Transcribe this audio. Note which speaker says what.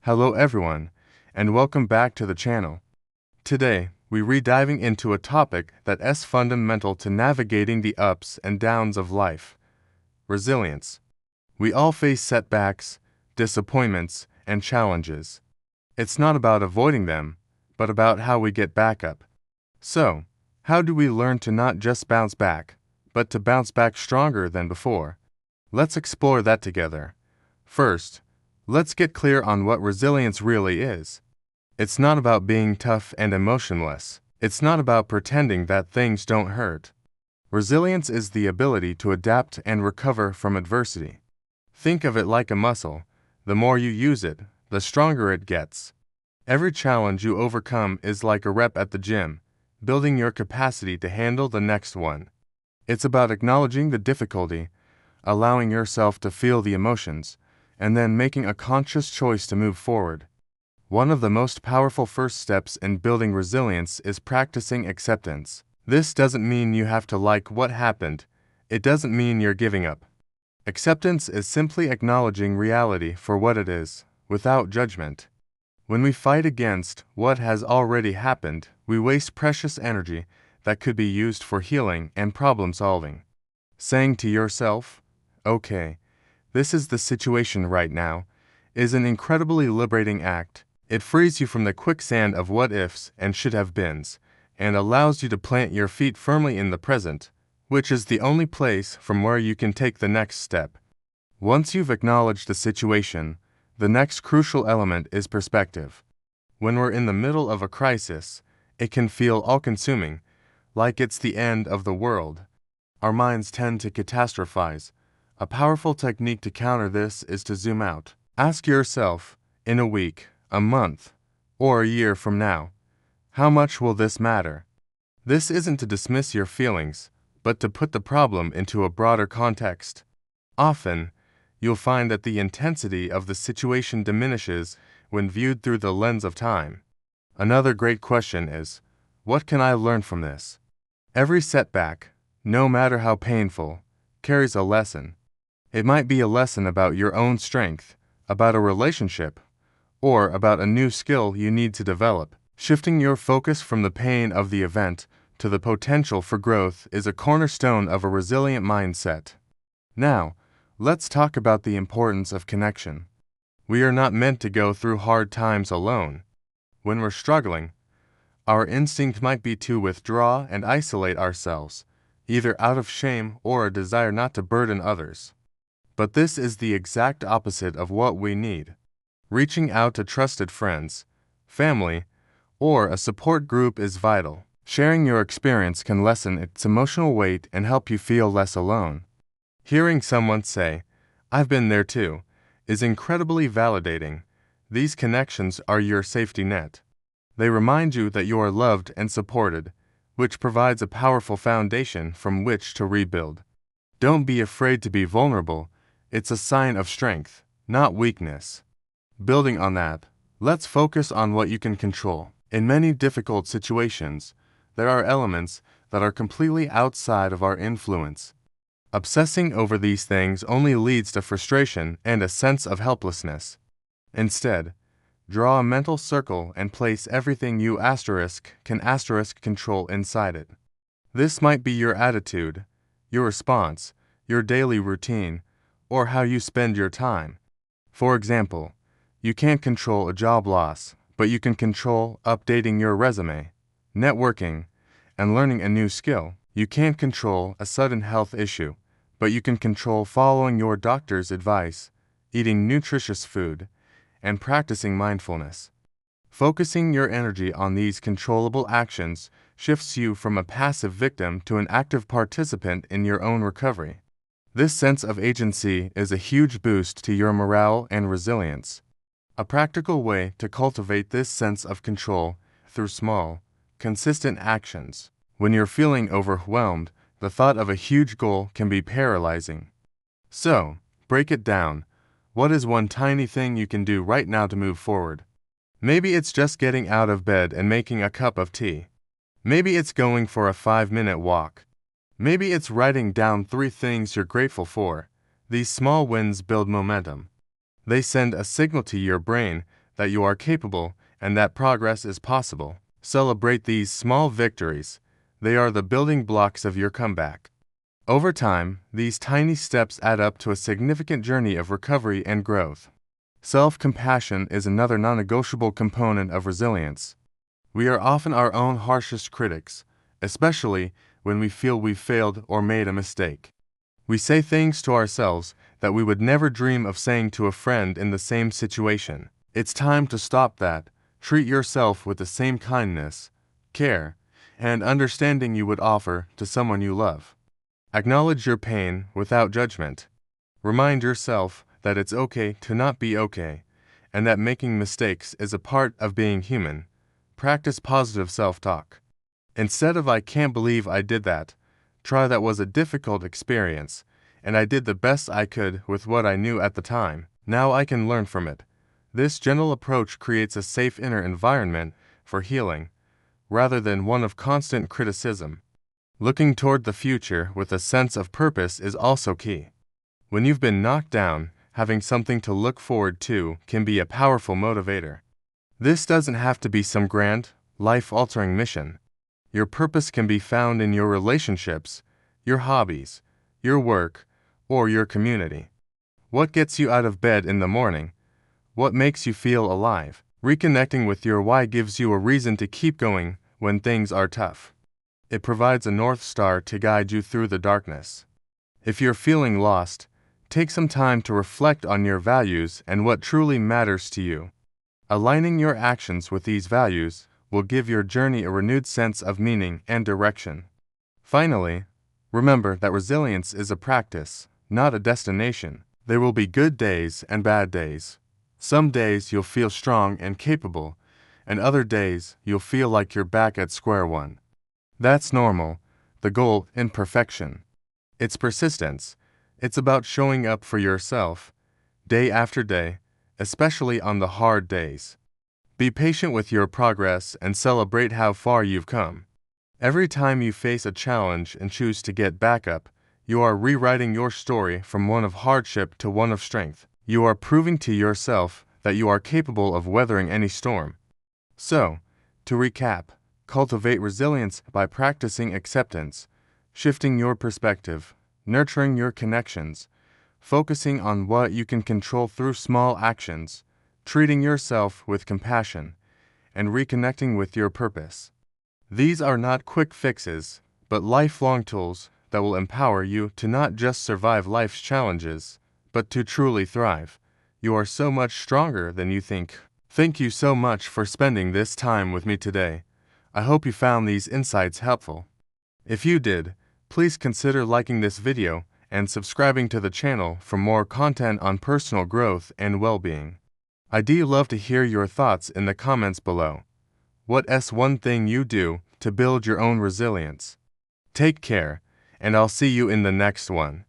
Speaker 1: Hello everyone, and welcome back to the channel. Today, we're diving into a topic that is fundamental to navigating the ups and downs of life: resilience. We all face setbacks, disappointments, and challenges. It's not about avoiding them, but about how we get back up. So, how do we learn to not just bounce back, but to bounce back stronger than before? Let's explore that together. First, let's get clear on what resilience really is. It's not about being tough and emotionless. It's not about pretending that things don't hurt. Resilience is the ability to adapt and recover from adversity. Think of it like a muscle. The more you use it, the stronger it gets. Every challenge you overcome is like a rep at the gym, building your capacity to handle the next one. It's about acknowledging the difficulty, allowing yourself to feel the emotions, and then making a conscious choice to move forward. One of the most powerful first steps in building resilience is practicing acceptance. This doesn't mean you have to like what happened. It doesn't mean you're giving up. Acceptance is simply acknowledging reality for what it is, without judgment. When we fight against what has already happened, we waste precious energy that could be used for healing and problem solving. Saying to yourself, "Okay, this is the situation right now," is an incredibly liberating act. It frees you from the quicksand of what ifs and should have beens, and allows you to plant your feet firmly in the present, which is the only place from where you can take the next step. Once you've acknowledged the situation, the next crucial element is perspective. When we're in the middle of a crisis, it can feel all-consuming, like it's the end of the world. Our minds tend to catastrophize. A powerful technique to counter this is to zoom out. Ask yourself, in a week, a month, or a year from now, how much will this matter? This isn't to dismiss your feelings, but to put the problem into a broader context. Often, you'll find that the intensity of the situation diminishes when viewed through the lens of time. Another great question is, what can I learn from this? Every setback, no matter how painful, carries a lesson. It might be a lesson about your own strength, about a relationship, or about a new skill you need to develop. Shifting your focus from the pain of the event to the potential for growth is a cornerstone of a resilient mindset. Now, let's talk about the importance of connection. We are not meant to go through hard times alone. When we're struggling, our instinct might be to withdraw and isolate ourselves, either out of shame or a desire not to burden others. But this is the exact opposite of what we need. Reaching out to trusted friends, family, or a support group is vital. Sharing your experience can lessen its emotional weight and help you feel less alone. Hearing someone say, "I've been there too," is incredibly validating. These connections are your safety net. They remind you that you are loved and supported, which provides a powerful foundation from which to rebuild. Don't be afraid to be vulnerable. It's a sign of strength, not weakness. Building on that, let's focus on what you can control. In many difficult situations, there are elements that are completely outside of our influence. Obsessing over these things only leads to frustration and a sense of helplessness. Instead, draw a mental circle and place everything you can control inside it. This might be your attitude, your response, your daily routine, or how you spend your time. For example, you can't control a job loss, but you can control updating your resume, networking, and learning a new skill. You can't control a sudden health issue, but you can control following your doctor's advice, eating nutritious food, and practicing mindfulness. Focusing your energy on these controllable actions shifts you from a passive victim to an active participant in your own recovery. This sense of agency is a huge boost to your morale and resilience. A practical way to cultivate this sense of control through small, consistent actions. When you're feeling overwhelmed, the thought of a huge goal can be paralyzing. So, break it down. What is one tiny thing you can do right now to move forward? Maybe it's just getting out of bed and making a cup of tea. Maybe it's going for a 5-minute walk. Maybe it's writing down 3 things you're grateful for. These small wins build momentum. They send a signal to your brain that you are capable and that progress is possible. Celebrate these small victories. They are the building blocks of your comeback. Over time, these tiny steps add up to a significant journey of recovery and growth. Self-compassion is another non-negotiable component of resilience. We are often our own harshest critics, especially when we feel we've failed or made a mistake. We say things to ourselves that we would never dream of saying to a friend in the same situation. It's time to stop that. Treat yourself with the same kindness, care, and understanding you would offer to someone you love. Acknowledge your pain without judgment. Remind yourself that it's okay to not be okay, and that making mistakes is a part of being human. Practice positive self-talk. Instead of "I can't believe I did that," try "that was a difficult experience, and I did the best I could with what I knew at the time. Now I can learn from it." This gentle approach creates a safe inner environment for healing, rather than one of constant criticism. Looking toward the future with a sense of purpose is also key. When you've been knocked down, having something to look forward to can be a powerful motivator. This doesn't have to be some grand, life-altering mission. Your purpose can be found in your relationships, your hobbies, your work, or your community. What gets you out of bed in the morning? What makes you feel alive? Reconnecting with your why gives you a reason to keep going when things are tough. It provides a North Star to guide you through the darkness. If you're feeling lost, take some time to reflect on your values and what truly matters to you. Aligning your actions with these values will give your journey a renewed sense of meaning and direction. Finally, remember that resilience is a practice, not a destination. There will be good days and bad days. Some days you'll feel strong and capable, and other days you'll feel like you're back at square one. That's normal. The goal isn't perfection. It's persistence. It's about showing up for yourself, day after day, especially on the hard days. Be patient with your progress and celebrate how far you've come. Every time you face a challenge and choose to get back up, you are rewriting your story from one of hardship to one of strength. You are proving to yourself that you are capable of weathering any storm. So, to recap, cultivate resilience by practicing acceptance, shifting your perspective, nurturing your connections, focusing on what you can control through small actions, treating yourself with compassion, and reconnecting with your purpose. These are not quick fixes, but lifelong tools that will empower you to not just survive life's challenges, but to truly thrive. You are so much stronger than you think. Thank you so much for spending this time with me today. I hope you found these insights helpful. If you did, please consider liking this video and subscribing to the channel for more content on personal growth and well-being. I'd love to hear your thoughts in the comments below. What's one thing you do to build your own resilience? Take care, and I'll see you in the next one.